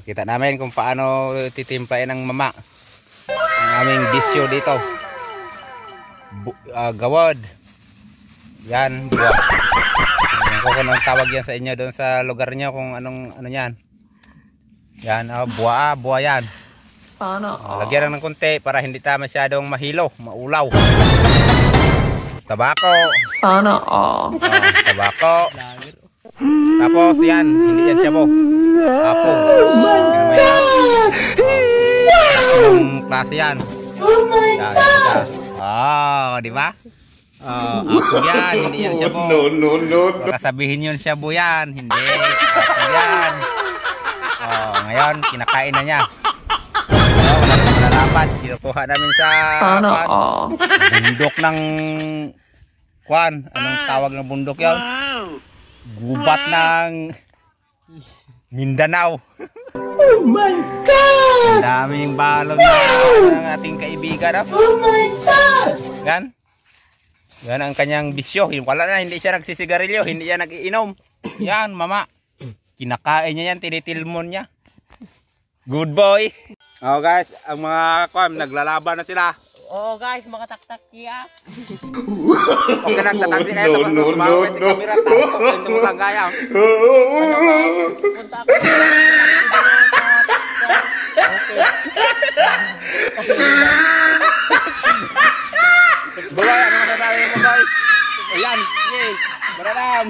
Kita namin kung paano titimplain ng mama ang aming bisyo dito. Gawad. Yan, buwa. Kung anong tawag yan sa inyo doon sa lugar nyo, kung anong ano yan. Yan, buwa, buwa yan. Sana lagyan lang ng konti para hindi tayo masyadong mahilo, maulaw. Tabako. Sana tabako. Tapos yan, hindi yan siya po. Apog. Yung klase yan. Oh my God! Di ba? Apog yan, hindi yan siya po. No. Baka sabihin yun siya po yan, hindi. Apog yan. Ngayon, kinakain na niya. Wala nang malalapat. Kinukuha namin sa bundok ng anong tawag ng bundok yun? Gubat ng Mindanao. Oh my God! Ang daming balon ng ating kaibigan. Oh my God! Yan ang kanyang bisyo. Wala na, hindi siya nagsisigarilyo, hindi siya nagiinom. Yan, mama. Kinakain niya yan, tinitilmon niya. Good boy. Guys, ang mga naglalaban na sila. Guys, mga taktakya. Okay, nagtatak sila. Tapos sumawit yung kamera. Tapos hindi mo lang kaya. Punta ako. Boy, ano masasabi mo, boy? Ayan, yay. Maradam.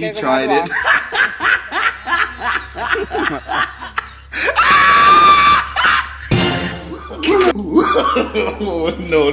You tried it. No.